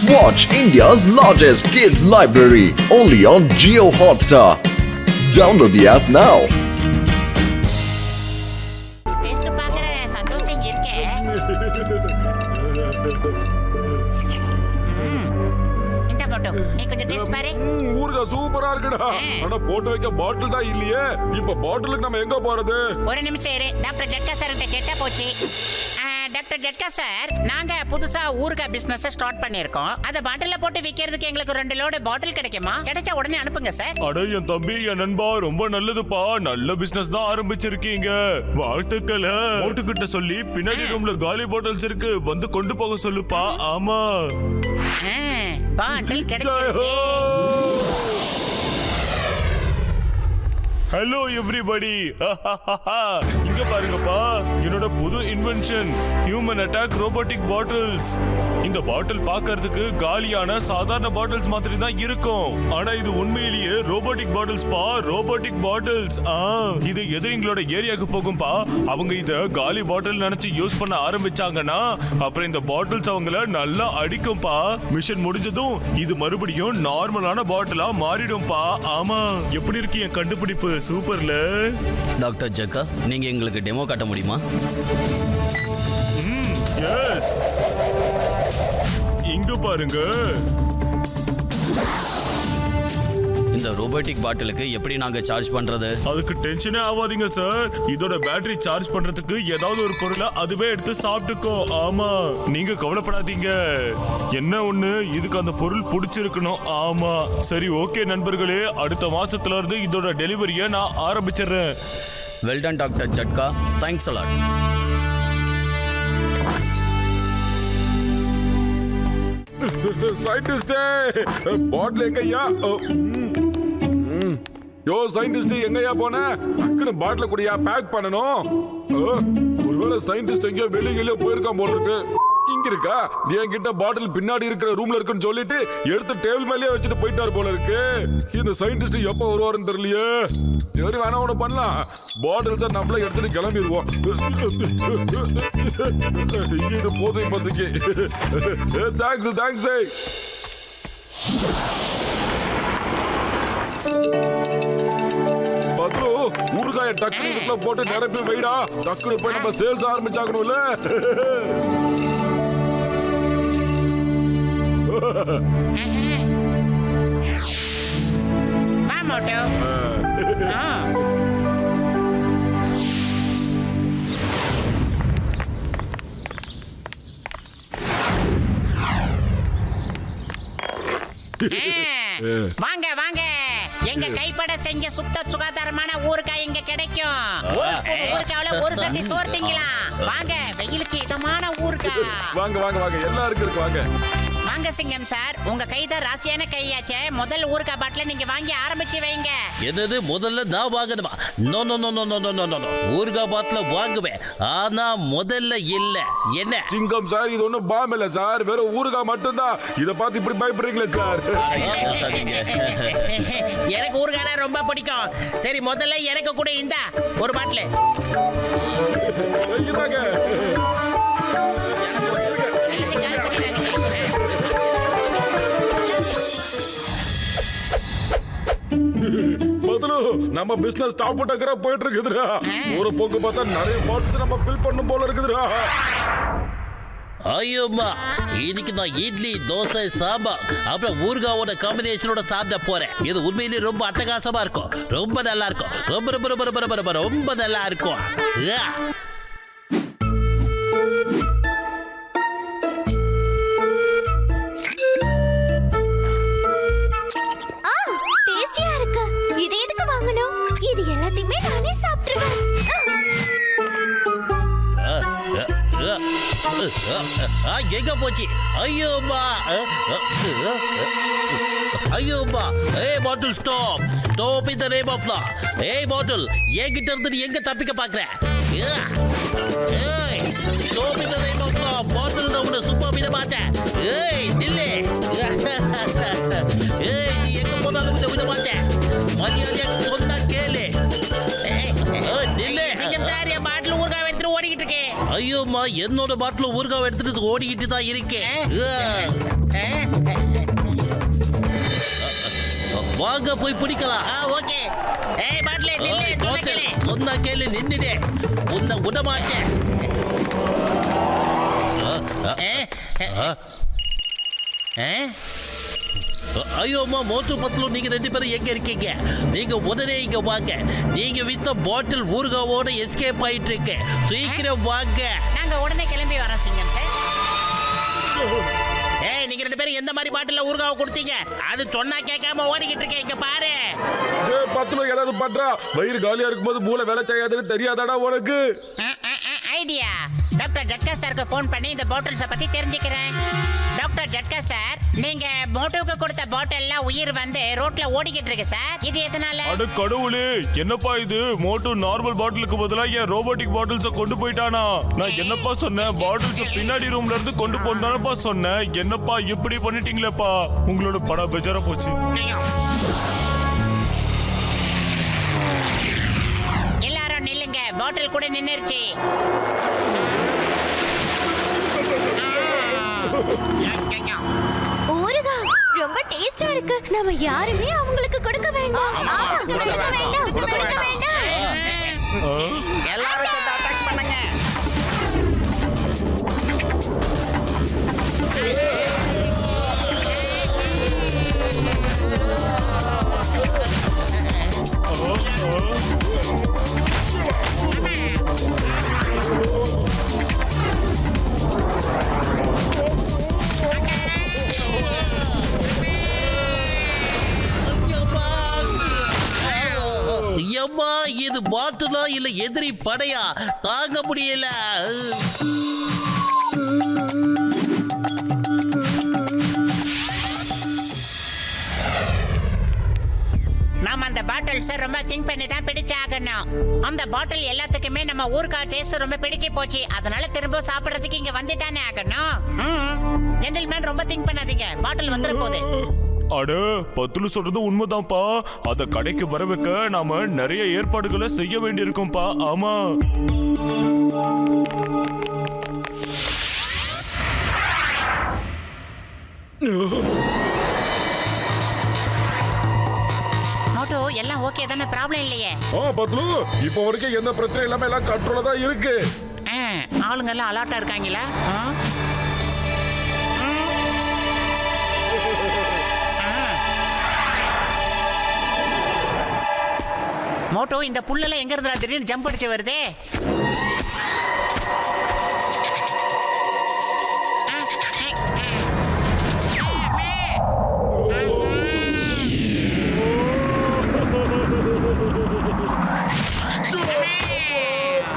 Watch India's largest kids library only on Jio Hotstar. Download the app now. Test பார்க்குற சந்தோஷம் இருக்கே. இந்த photo நீ கொஞ்சம் டெஸ்ட் பாரு. ஊர்கா சூப்பரா இருக்குடா. ஆனா போட்டு வைக்க பாட்டில் தான் இல்லையே. இப்ப பாட்டிலுக்கு நம்ம எங்க போறது? ஒரு நிமிஷம் இரு, டாக்டர் ஜட்கா சார் கிட்ட கேட்டா போச்சு. டாக்டர் ஜட்கா சார், நாங்க புதுசா ஊர்கா பிசினஸ் ஸ்டார்ட் பண்ணிருக்கோம். அத பாட்டில்ல போட்டு விக்கிறதுக்கு எங்களுக்கு 2 லோடு பாட்டில் கிடைக்குமா? கிடைச்சா உடனே அனுப்புங்க சார். அட என் தம்பி, என் நண்பா, ரொம்ப நல்லதுப்பா. நல்ல பிசினஸ் தான் ஆரம்பிச்சிருக்கீங்க. வாழ்த்துக்கள. போட்டுக்கிட்ட சொல்லி பின்னாடி ரூம்ல காலி பாட்டில்ஸ் இருக்கு, வந்து கொண்டு போக சொல்லுப்பா. ஆமா, பாட்டில் கிடைச்சிருச்சு. Hello everybody. இங்க பாருங்கப்பா, என்னோட புது invention human attack robotic bottles. இந்த பாட்டில் பார்க்கிறதுக்கு காலியான சாதாரண பாட்டில்ஸ் மாதிரி தான் இருக்கும். ஆனா இது உண்மையிலேயே ரோபோட்டிக் பாட்டில்ஸ் பா, ரோபோட்டிக் பாட்டில்ஸ். இது எதிரிங்களோட ஏரியாக்கு போகும்பா. அவங்க இத காலி பாட்டில் நினைச்சு யூஸ் பண்ண ஆரம்பிச்சாங்கன்னா அப்புறம் இந்த பாட்டில்ஸ் அவங்கள நல்லா அடிக்கும்பா. மிஷன் முடிஞ்சதும் இது மறுபடியும் நார்மலான பாட்டிலா மாறிடும்பா. ஆமா, எப்படி இருக்கு என் கண்டுபிடிப்பு? சூப்பர்ல. டாக்டர் ஜக்கா, நீங்க எங்களுக்கு டெமோ காட்ட முடியுமா? எஸ், இங்க பாருங்க. இந்த ரோபோட்டிக் பாட்டிலுக்கு எப்படி நாங்க சார்ஜ் பண்றது? அதுக்கு டென்ஷனே ஆகாதீங்க சார். இதோட பேட்டரி சார்ஜ் பண்றதுக்கு ஏதாவது ஒரு பொருளை அதுவே எடுத்து சாப்பிட்டுக்கோ. ஆமா, நீங்க கவலைப்படாதீங்க. என்ன ஒண்ணு, இதுக்கு அந்த பொருள் பிடிச்சிருக்கணும். ஆமா, சரி, ஓகே நண்பர்களே, அடுத்த மாசத்துல இருந்து இதோட டெலிவரியை நான் ஆரம்பிச்சிடுறேன். Well done doctor Jhatka, thanks a lot. சயின்டிஸ்டே, பாட்டில் எங்கய்யா? யோ சயின்டிஸ்ட், எங்கய்யா போன? டக்குனு பாட்டில கூடயா பேக் பண்ணணும். ஒருவேளை சயின்டிஸ்ட் எங்கேயோ வெளியில போயிருக்கான் போல இருக்கு. இங்க இருக்கா? என்கிட்ட பாட்டில் பின்னாடி இருக்கிற ரூம்ல இருக்குன்னு சொல்லிட்டு எடுத்து டேபிள் மேலேயே வச்சுட்டு போயிட்டாரு போல இருக்கு. இந்த சயின்டிஸ்ட் எப்ப வருவாருன்னு தெரியலையே. சரி, வேணா ஒண்ணு பண்ணலாம். பாட்டில்ஸை நம்மள எடுத்துட்டு கிளம்பிடுவோம். இது போதும் இப்போதைக்கு. Thanks thanks. பத்ரு, ஊறுகாய டக்குனு போட்டு நிரப்பி வைடா. டக்குனு போய் நம்ம சேல்ஸ் ஆரம்பிச்சாகணும்ல. வா மோட்டோ. வாங்க வாங்க, எங்க கைப்பட செஞ்ச சுத்த சுகாதாரமான ஊறுகாய் இங்க கிடைக்கும். ஒரு ஸ்பூன் ஊறுகாய்ல ஒரு சட்டி சோறு திங்கலாம். வாங்க, வெயிலுக்கு இதமான ஊறுகாய். வாங்க வாங்க வாங்க, எல்லாருக்கும் இருக்கு. வாங்க வாங்க சிங்கம் சார், உங்க கைதான் ராசியான கையாச்சே. முதல் ஊறுகாய் பாட்டில நீங்க வாங்கி ஆரம்பிச்சு வைங்க. என்னது, முதல்ல நான் வாங்கணுமா? No no no no no no no no. ஊறுகாய் பாட்டில வாங்குவேன், ஆனா முதல்ல இல்ல. என்ன சிங்கம் சார், இது ஒண்ணும் பாம் இல்ல சார், வெறும் ஊறுகாய் மட்டும்தான். இத பார்த்து இப்படி பயப்படுறீங்களே சார்? எனக்கு ஊறுகாய் ரொம்ப பிடிக்கும். சரி, முதல்ல எனக்கு கூட இந்த ஒரு பாட்டில். நம்ம பிசினஸ் டாப் டக்கரா போயிட்டு இருக்குதுடா. ஒரு போக்கு பார்த்தா நிறைய பாட்டில் நம்ம ஃபில் பண்ணும் போல இருக்குதுடா. ஐயோம்மா, இன்னைக்கு நான் இட்லி, தோசை, சாம்பார் அப்புறம் ஊறுகாவோட காம்பினேஷனோட சாப்பிட போறேன். இது உண்மையிலேயே ரொம்ப அட்டகாசமா இருக்கும். ரொம்ப நல்லா இருக்கும். ரொம்ப ரொம்ப ரொம்ப ரொம்ப ரொம்ப ரொம்ப நல்லா இருக்கும். இது எல்லாத்தையுமே நானே சாப்பிட்டுருவேன். எங்க போச்சு? ஐயோமா, ஐயோமா. ஏய் bottle, stop stop in the name of law. ஏய் பாட்டில், என்கிட்ட இருந்து நீ எங்க தப்பிக்க பாக்குற? ஏய், stop in the name of law. Bottle, நான் உன்னை சும்மா விட மாட்டேன். ஏய் நில்லு. ஏய், நீ எங்க போனாலும் விட மாட்டேன். மரியாதையா சொன்னா கேளு. நில்லு. பாட்டில் ஊறுகாய் எடுத்துட்டு ஓடிக்கிட்டு இருக்கேன். ஐயோமா, என்னோட பாட்டில் ஊறுகாய் எடுத்துட்டு ஓடிக்கிட்டு தான் இருக்கேன். வாங்க போய் பிடிக்கலாம். ஓகே. ஏய் பாட்டிலே நில்லு, சொன்னா கேளு. சொன்னா கேளு, நின்னுடே. உன்னை விடமாட்டேன். ஐயோமா, மோட்டு பத்தலும் நீங்க 2 பேரும் எங்க இருக்கீங்க? நீங்க உடனே இங்க வாங்க. நீங்க வித்த பாட்டில் ஊறுகாவோட எஸ்கேப் ஆயிட்டு இருக்கு. சீக்கிரம் வாங்க. நாங்க உடனே கிளம்பி வரோம் சிங்கம் சார். ஏய், நீங்க 2 பேரும் எந்த மாதிரி பாட்டில ஊறுகாவை கொடுத்தீங்க? அது சொன்னா கேட்காம ஓடிக்கிட்டு இருக்கேன். இங்க பாரு. பத்துல ஏதாவது பண்றா. வயிறு காலியா இருக்கும்போது மூளை வேலை செய்யாதுன்னு தெரியாதாடா உனக்கு? ஐடியா. டாக்டர் ஜட்கா சாருக்கு ஃபோன் பண்ணி இந்த பாட்டில்ஸை பத்தி தெரிஞ்சுக்கிறேன். டாக்டர் ஜட்கா சார், நீங்க மோட்டோவுக்கு கொடுத்த பாட்டில்லாம் உயிர் வந்து ரோட்ல ஓடிக்கிட்டு இருக்கு சார். இது எதனால? அட கடவுளே, என்னப்பா இது? மோட்டோ நார்மல் பாட்டிலுக்கு பதிலா என் ரோபோட்டிக் பாட்டில்ஸ கொண்டு போயிட்டானா? நான் என்னப்பா சொன்னேன்? பாட்டில்ஸ் பின்னாடி ரூம்ல இருந்து கொண்டு போனதானப்பா சொன்னேன். என்னப்பா இப்படி பண்ணிட்டீங்களேப்பா? உங்களோட படம் பெஜாரா போச்சு. எல்லாரும் நில்லுங்க. பாட்டில் கூட நின்னுருச்சு. ஊறுகா ரொம்ப டேஸ்டா இருக்கு. நாம யாருமே அவங்களுக்கு கொடுக்க வேண்டாம். ஆமா, கொடுக்க வேண்டாம். கொடுக்க வேண்டாம். எல்லாரும் சேர்ந்து அட்டாக் பண்ணுங்க. ஐயம்மா, இது பாட்டிலா இல்ல எதிரி படையா? தாங்க முடியல. நாம அந்த பாட்டில்ஸ் ரொம்ப திங்க் பண்ணி தான் பிடிச்சாகணும். அந்த பாட்டில் எல்லாத்துக்குமே நம்ம ஊர்க்கா டேஸ்ட் ரொம்ப பிடிச்சு போச்சு. அதனால திரும்ப சாப்பிடுறதுக்கு இங்க வந்துட்டானே ஆகணும். ஜென்டில்மேன், ரொம்ப திங்க் பண்ணாதீங்க. பாட்டில் வந்துற போகுது. அட, பத்துல சொல்றது உண்மைதான்ப்பா. அத கடைக்கு வர வைக்க நாம நிறைய ஏற்பாடுகளை செய்ய வேண்டியிருக்கும்பா. ஆமா. மோட்டோ, எல்லாம் ஓகே தானே? ப்ராப்ளம் இல்லையே? பத்லு, இப்போ வரைக்கும் எந்த பிரச்சனை இல்லாம எல்லாம் கண்ட்ரோலா தான் இருக்கு. ஆளுங்க எல்லாம் அலர்ட்டா இருக்காங்களா? மோட்டோ, இந்த புல்லெல்லாம் எங்க இருந்தா திடீர்னு ஜம்ப் அடிச்சு வருதே?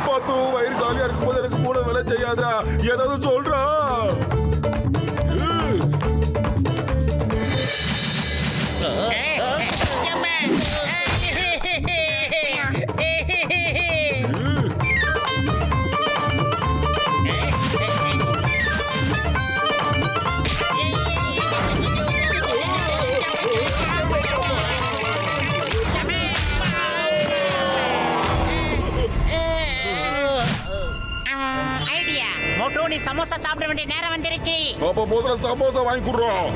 பத்து வயிறு காலியா இருக்கும்போது எனக்கு கூட வேலை செய்யாதா? ஏதாவது சொல்றா. மோட்டோ, நீ சமோசா சாப்பிட வேண்டிய நேரம் வந்துருச்சு. அப்ப முதல்ல சமோசா வாங்கி கொடுறோம்.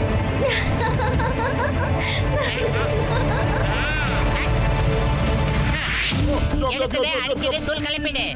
எடுத்துடு, அடிச்சிடு, தூள் கிளப்பிடு.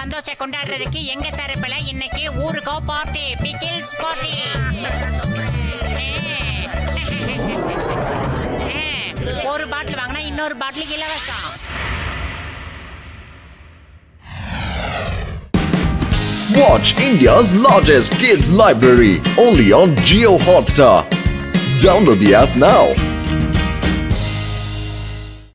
சந்தோஷம் கொண்டாடுறதுக்கு எங்க தரப்புல இன்னைக்கு ஊருக்கோ பார்ட்டி, பிக்கிள்ஸ் பார்ட்டி. ஒரு பாட்டில் வாங்கினா இன்னொரு பாட்டிலுக்கு இலவசம். Watch India's largest kids library only on Jio Hotstar. Download the app now.